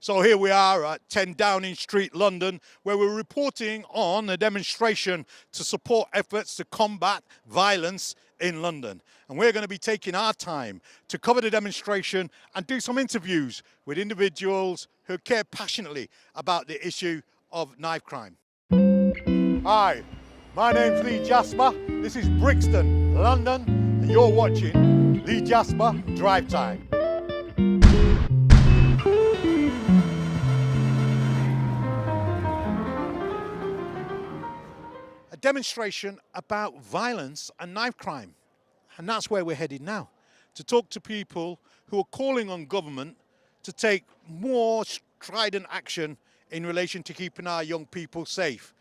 So here we are at 10 Downing Street, London, where we're reporting on a demonstration to support efforts to combat violence in London. And we're going to be taking our time to cover the demonstration and do some interviews with individuals who care passionately about the issue of knife crime. Hi, my name's Lee Jasper. This is Brixton, London, and you're watching Lee Jasper Drive Time. A demonstration about violence and knife crime. And that's where we're headed now, to talk to people who are calling on government to take more strident action in relation to keeping our young people safe.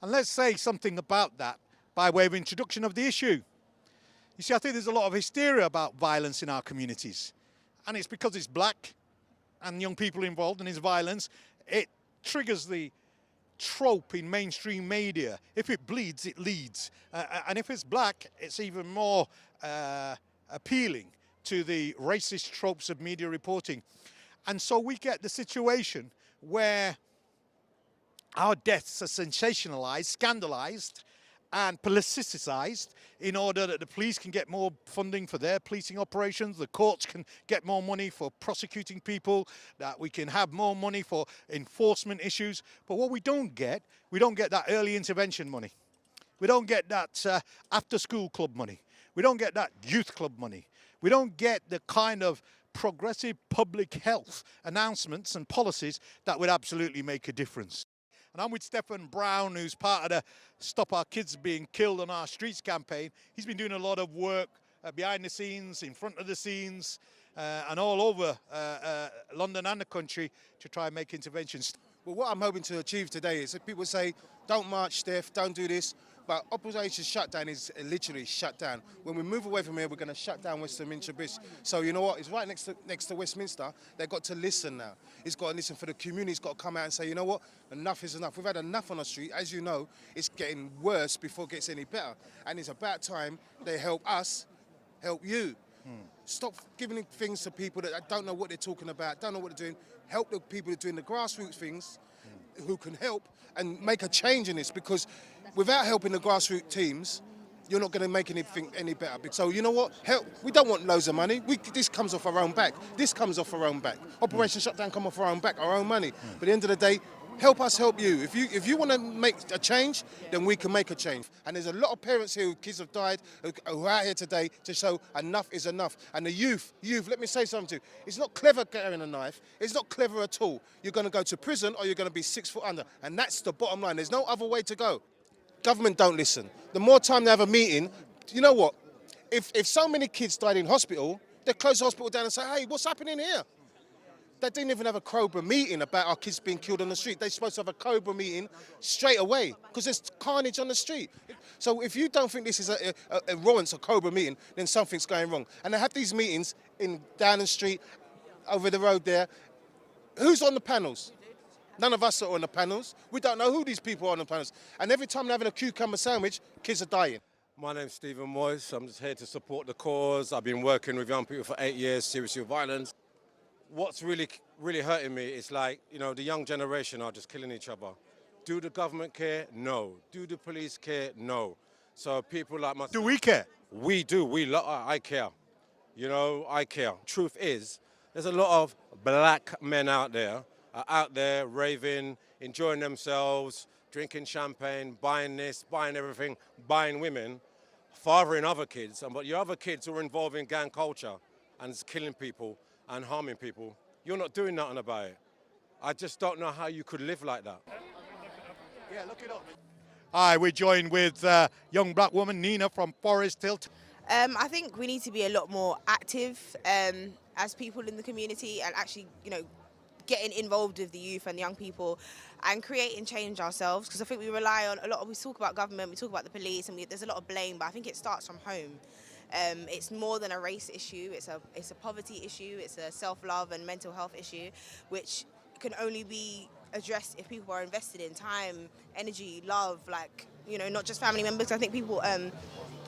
And let's say something about that by way of introduction of the issue. You see, I think there's a lot of hysteria about violence in our communities. And it's because it's black and young people involved and it's violence. It triggers the trope in mainstream media. If it bleeds, it leads. And if it's black, it's even more appealing to the racist tropes of media reporting. And so we get the situation where our deaths are sensationalized, scandalized, and politicized in order that the police can get more funding for their policing operations, the courts can get more money for prosecuting people, that we can have more money for enforcement issues. But what we don't get that early intervention money. We don't get that after-school club money. We don't get that youth club money. We don't get the kind of progressive public health announcements and policies that would absolutely make a difference. And I'm with Stephen Brown, who's part of the Stop Our Kids Being Killed on Our Streets campaign. He's been doing a lot of work behind the scenes, in front of the scenes, and all over London and the country to try and make interventions. Well, what I'm hoping to achieve today is that people say, don't march, Steph, don't do this. But Operation Shutdown is literally shut down. When we move away from here, we're going to shut down Westminster Bridge. So you know what? It's right next to Westminster. They've got to listen now. It's got to listen for the community. It's got to come out and say, you know what? Enough is enough. We've had enough on the street. As you know, it's getting worse before it gets any better. And it's about time they help us help you. Stop giving things to people that don't know what they're talking about, don't know what they're doing. Help the people who are doing the grassroots things who can help and make a change in this, because without helping the grassroots teams, you're not going to make anything any better. So you know what? Help. We don't want loads of money. This comes off our own back. This comes off our own back. Operation Shutdown come off our own back, our own money. But at the end of the day, help us help you. If you want to make a change, then we can make a change. And there's a lot of parents here whose kids have died who are out here today to show enough is enough. And the youth, let me say something to you. It's not clever carrying a knife. It's not clever at all. You're going to go to prison or you're going to be 6 foot under. And that's the bottom line. There's no other way to go. Government don't listen. The more time they have a meeting, you know what? If so many kids died in hospital, they close the hospital down and say, hey, what's happening here? They didn't even have a COBRA meeting about our kids being killed on the street. They're supposed to have a COBRA meeting straight away because there's carnage on the street. So if you don't think this is a warrants a COBRA meeting, then something's going wrong. And they have these meetings in Downing Street, over the road there. Who's on the panels? None of us are on the panels. We don't know who these people are on the panels. And every time they're having a cucumber sandwich, kids are dying. My name's Stephen Moyes. I'm just here to support the cause. I've been working with young people for 8 years, serious youth violence. What's really hurting me is the young generation are just killing each other. Do the government care? No. Do the police care? No. So people like myself... Do we care? We do. I care. I care. Truth is, there's a lot of black men out there raving, enjoying themselves, drinking champagne, buying this, buying everything, buying women, fathering other kids. But your other kids who are involved in gang culture and it's killing people and harming people, you're not doing nothing about it. I just don't know how you could live like that. Yeah, look it up. Hi, we're joined with young black woman, Nina from Forest Hill. I think we need to be a lot more active as people in the community and actually, getting involved with the youth and the young people and creating change ourselves, because I think we rely on we talk about government, we talk about the police, and there's a lot of blame, but I think it starts from home. It's more than a race issue, it's a poverty issue, it's a self-love and mental health issue, which can only be addressed if people are invested in time, energy, love, not just family members. I think people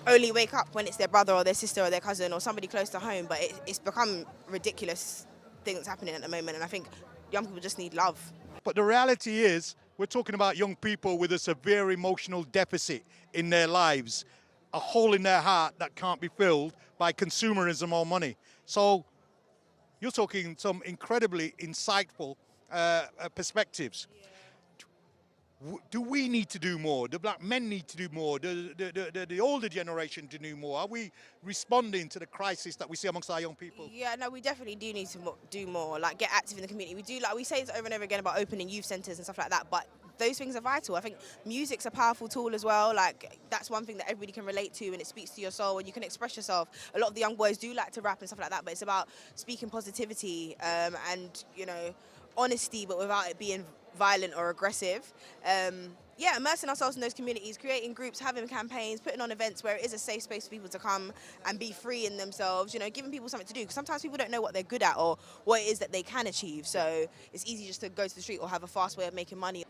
only wake up when it's their brother or their sister or their cousin or somebody close to home, but it's become ridiculous thing that's happening at the moment, and I think young people just need love. But the reality is, we're talking about young people with a severe emotional deficit in their lives, a hole in their heart that can't be filled by consumerism or money. So you're talking some incredibly insightful perspectives. Do we need to do more? Do black men need to do more? The older generation to do more? Are we responding to the crisis that we see amongst our young people? Yeah, no, we definitely do need to do more, like get active in the community. We do, like we say this over and over again about opening youth centres and stuff like that, but those things are vital. I think music's a powerful tool as well. Like, that's one thing that everybody can relate to, and it speaks to your soul and you can express yourself. A lot of the young boys do like to rap and stuff like that, but it's about speaking positivity and, you know, honesty, but without it being violent or aggressive. Yeah, immersing ourselves in those communities, creating groups, having campaigns, putting on events where it is a safe space for people to come and be free in themselves, you know, giving people something to do. Because sometimes people don't know what they're good at or what it is that they can achieve. So it's easy just to go to the street or have a fast way of making money.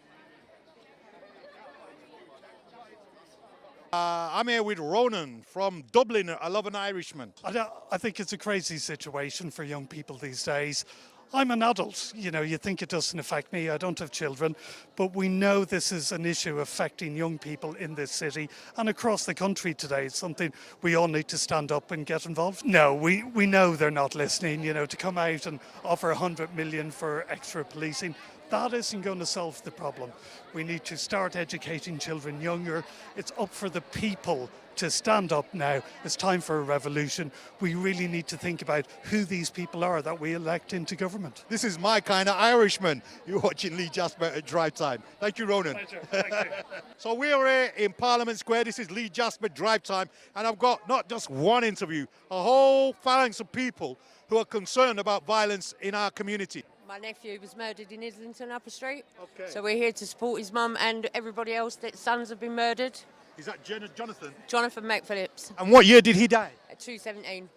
I'm here with Ronan from Dublin. I love an Irishman. I think it's a crazy situation for young people these days. I'm an adult, you know, you think it doesn't affect me, I don't have children, but we know this is an issue affecting young people in this city and across the country today. It's something we all need to stand up and get involved. No, we know they're not listening, you know, to come out and offer 100 million for extra policing. That isn't going to solve the problem. We need to start educating children younger. It's up for the people to stand up now. It's time for a revolution. We really need to think about who these people are that we elect into government. This is my kind of Irishman. You're watching Lee Jasper at Drive Time. Thank you, Ronan. Pleasure. Thank you. So we are here in Parliament Square. This is Lee Jasper Drive Time, and I've got not just one interview, a whole phalanx of people who are concerned about violence in our community. My nephew was murdered in Islington, Upper Street. Okay. So we're here to support his mum and everybody else that sons have been murdered. Is that Jonathan? Jonathan McPhillips And what year did he die? at 217.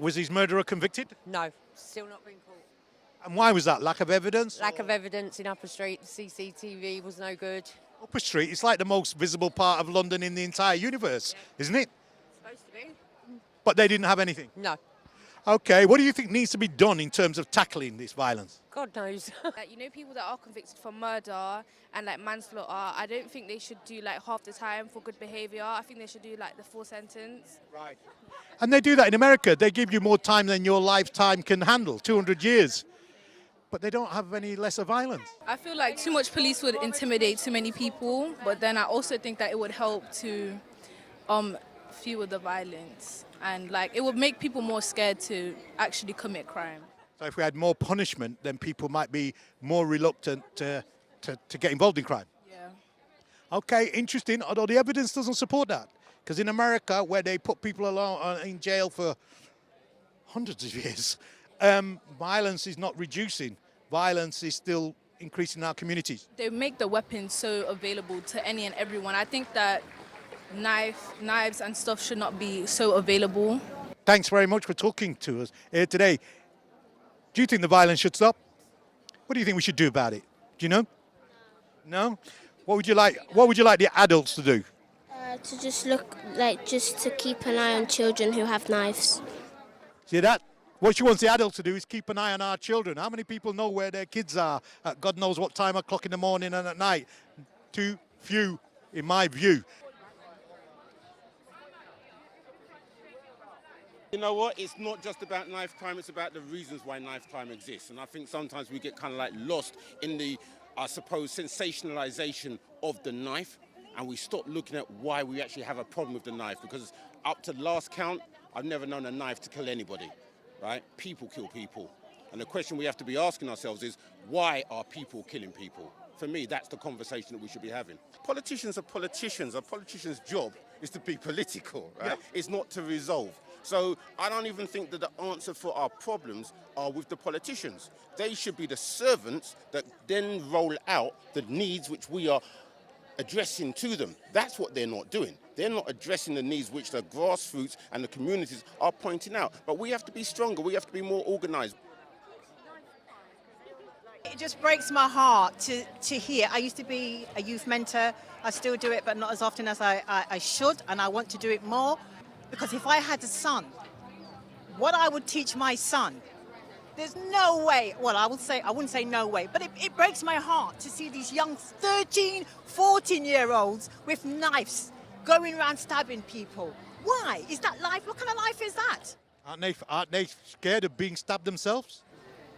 Was his murderer convicted? No, still not been caught. And why was that? Lack of evidence? Lack of evidence in Upper Street. CCTV was no good. Upper Street, it's like the most visible part of London in the entire universe, isn't it? Supposed to be? But they didn't have anything. No. Okay, what do you think needs to be done in terms of tackling this violence? God knows. Like, you know, people that are convicted for murder and like manslaughter, I don't think they should do like half the time for good behaviour. I think they should do like the full sentence. Right. And they do that in America. They give you more time than your lifetime can handle, 200 years. But they don't have any lesser violence. I feel like too much police would intimidate too many people, but then I also think that it would help to fuel the violence. And like it would make people more scared to actually commit crime. So if we had more punishment, then people might be more reluctant to get involved in crime. Yeah. Okay, interesting, although the evidence doesn't support that. Because in America, where they put people along in jail for hundreds of years, violence is not reducing. Violence is still increasing in our communities. They make the weapons so available to any and everyone. I think that knives and stuff should not be so available. Thanks very much for talking to us here today. Do you think the violence should stop? What do you think we should do about it? Do you know? No? What would you like the adults to do? To just look, like, just to keep an eye on children who have knives. See that? What she wants the adults to do is keep an eye on our children. How many people know where their kids are at God knows what time o'clock in the morning and at night? Too few, in my view. You know what? It's not just about knife crime, it's about the reasons why knife crime exists. And I think sometimes we get kind of like lost in the, I suppose, sensationalization of the knife. And we stop looking at why we actually have a problem with the knife. Because up to last count, I've never known a knife to kill anybody, right? People kill people. And the question we have to be asking ourselves is, why are people killing people? For me, that's the conversation that we should be having. Politicians are politicians. A politician's job is to be political, right? Yep. It's not to resolve. So I don't even think that the answer for our problems are with the politicians. They should be the servants that then roll out the needs which we are addressing to them. That's what they're not doing. They're not addressing the needs which the grassroots and the communities are pointing out. But we have to be stronger. We have to be more organised. It just breaks my heart to hear. I used to be a youth mentor. I still do it, but not as often as I should, and I want to do it more. Because if I had a son, what I would teach my son There's no way. Well, I wouldn't say no way, but it breaks my heart to see these young 13, 14-year-olds with knives going around stabbing people. Why? Is that life? What kind of life is that? Aren't they scared of being stabbed themselves?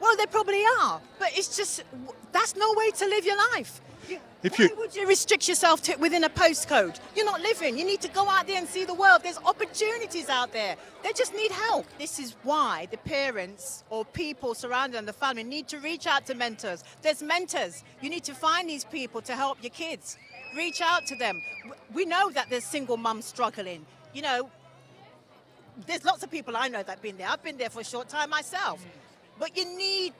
Well, they probably are, but it's just, that's no way to live your life. Why would you restrict yourself to within a postcode? You're not living. You need to go out there and see the world. There's opportunities out there. They just need help. This is why the parents or people surrounding them, the family, need to reach out to mentors. There's mentors. You need to find these people to help your kids. Reach out to them. We know that there's single mums struggling. You know, there's lots of people I know that have been there. I've been there for a short time myself. But you need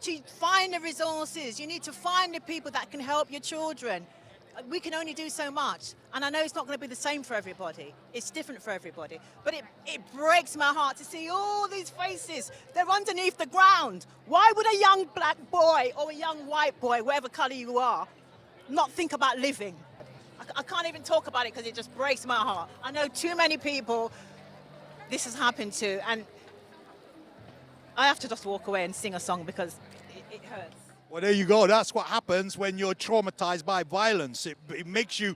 to find the resources. You need to find the people that can help your children. We can only do so much. And I know it's not going to be the same for everybody. It's different for everybody. But it breaks my heart to see all these faces. They're underneath the ground. Why would a young black boy or a young white boy, whatever colour you are, not think about living? I can't even talk about it because it just breaks my heart. I know too many people this has happened to, and I have to just walk away and sing a song because it hurts. Well, there you go. That's what happens when you're traumatized by violence. It makes you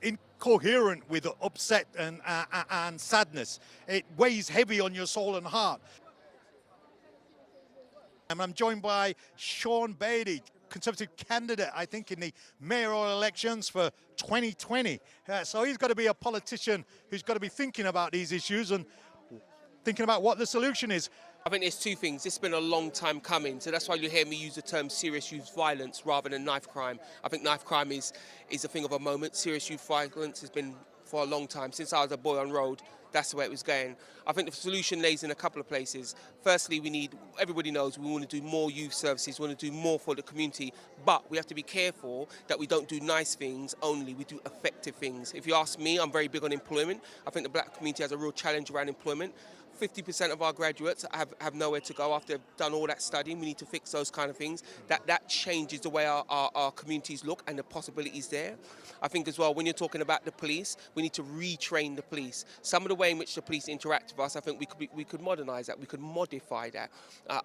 incoherent with upset and sadness. It weighs heavy on your soul and heart. And I'm joined by Sean Beatty, Conservative candidate, I think, in the mayoral elections for 2020. So he's got to be a politician who's got to be thinking about these issues and thinking about what the solution is. I think there's two things. This has been a long time coming, so that's why you hear me use the term serious youth violence rather than knife crime. I think knife crime is a thing of a moment. Serious youth violence has been for a long time. Since I was a boy on road, that's the way it was going. I think the solution lays in a couple of places. Firstly, everybody knows we want to do more youth services, we want to do more for the community, but we have to be careful that we don't do nice things only, we do effective things. If you ask me, I'm very big on employment. I think the black community has a real challenge around employment. 50% of our graduates have nowhere to go after they've done all that studying. We need to fix those kind of things. That changes the way our communities look and the possibilities there. I think as well, when you're talking about the police, we need to retrain the police. Some of the way in which the police interact with us, I think we could modernise that, we could modify that.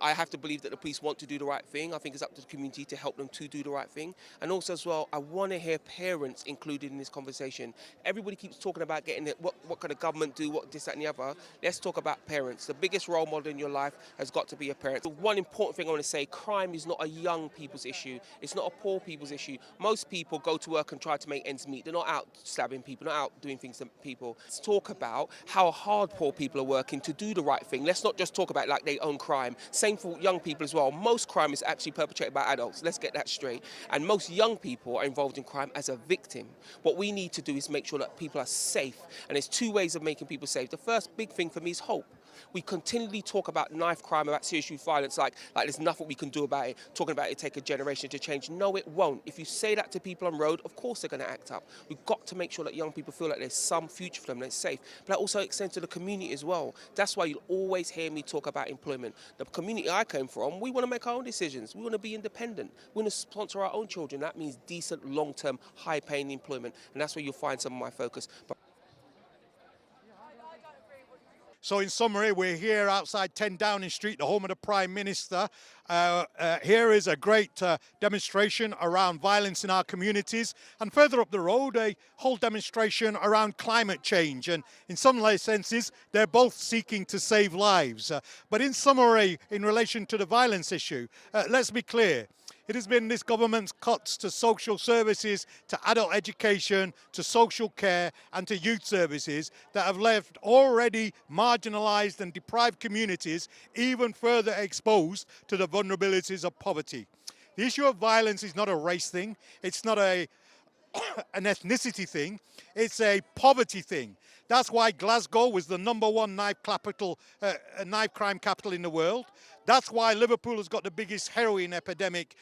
I have to believe that the police want to do the right thing. I think it's up to the community to help them to do the right thing. And also as well, I want to hear parents included in this conversation. Everybody keeps talking about getting it, what can the government do, what this, that and the other. Let's talk about parents. The biggest role model in your life has got to be a parent. The one important thing I want to say, crime is not a young people's issue. It's not a poor people's issue. Most people go to work and try to make ends meet. They're not out stabbing people, not out doing things to people. Let's talk about how hard poor people are working to do the right thing. Let's not just talk about it like they own crime. Same for young people as well. Most crime is actually perpetrated by adults. Let's get that straight. And most young people are involved in crime as a victim. What we need to do is make sure that people are safe. And there's two ways of making people safe. The first big thing for me is hope. We continually talk about knife crime, about serious youth violence, like there's nothing we can do about it, talking about it take a generation to change. No, it won't. If you say that to people on road, of course they're going to act up. We've got to make sure that young people feel like there's some future for them, that it's safe. But that also extends to the community as well. That's why you'll always hear me talk about employment. The community I came from, we want to make our own decisions. We want to be independent. We want to sponsor our own children. That means decent, long-term, high-paying employment. And that's where you'll find some of my focus. So in summary, we're here outside 10 Downing Street, the home of the Prime Minister. Here is a great demonstration around violence in our communities. And further up the road, a whole demonstration around climate change. And in some senses, they're both seeking to save lives. But in summary, in relation to the violence issue, let's be clear. It has been this government's cuts to social services, to adult education, to social care and to youth services that have left already marginalised and deprived communities even further exposed to the vulnerabilities of poverty. The issue of violence is not a race thing, it's not an ethnicity thing, it's a poverty thing. That's why Glasgow was the #1 knife crime capital in the world. That's why Liverpool has got the biggest heroin epidemic,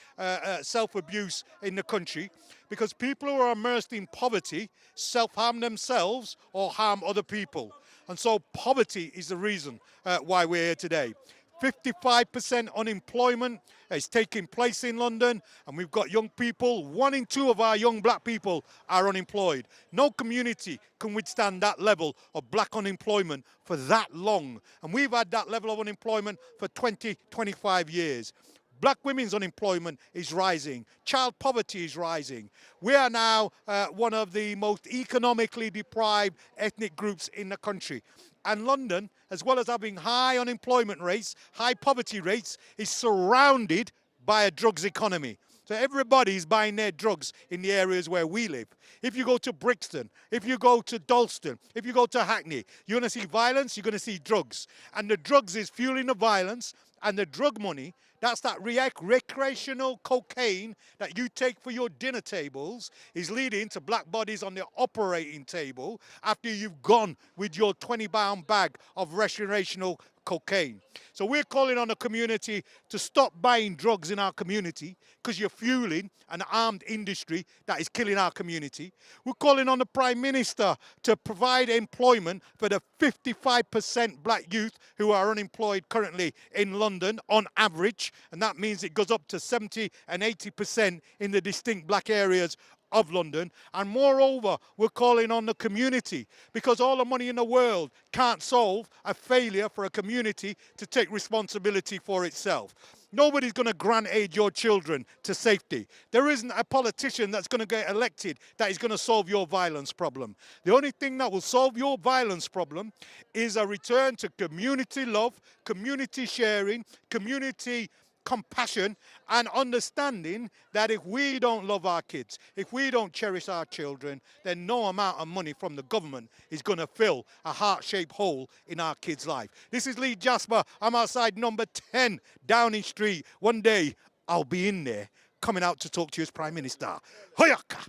self-abuse in the country, because people who are immersed in poverty self-harm themselves or harm other people. And so poverty is the reason why we're here today. 55% unemployment is taking place in London, and we've got young people. 1 in 2 of our young black people are unemployed. No community can withstand that level of black unemployment for that long. And we've had that level of unemployment for 20, 25 years. Black women's unemployment is rising. Child poverty is rising. We are now one of the most economically deprived ethnic groups in the country. And London, as well as having high unemployment rates, high poverty rates, is surrounded by a drugs economy. So everybody's buying their drugs in the areas where we live. If you go to Brixton, if you go to Dalston, if you go to Hackney, you're going to see violence, you're going to see drugs. And the drugs is fueling the violence, and the drug money, that's that recreational cocaine that you take for your dinner tables, is leading to black bodies on the operating table after you've gone with your 20-pound bag of recreational cocaine. So we're calling on the community to stop buying drugs in our community because you're fueling an armed industry that is killing our community. We're calling on the Prime Minister to provide employment for the 55% black youth who are unemployed currently in London on average, and that means it goes up to 70 and 80% in the distinct black areas of London. And moreover, we're calling on the community, because all the money in the world can't solve a failure for a community to take responsibility for itself. Nobody's going to grant aid your children to safety. There isn't a politician that's going to get elected that is going to solve your violence problem. The only thing that will solve your violence problem is a return to community love, community sharing, community compassion, and understanding that if we don't love our kids, if we don't cherish our children, then no amount of money from the government is going to fill a heart-shaped hole in our kids' life. This is Lee Jasper. I'm outside number 10 Downing Street. One day I'll be in there coming out to talk to you as Prime Minister. Hoyaka!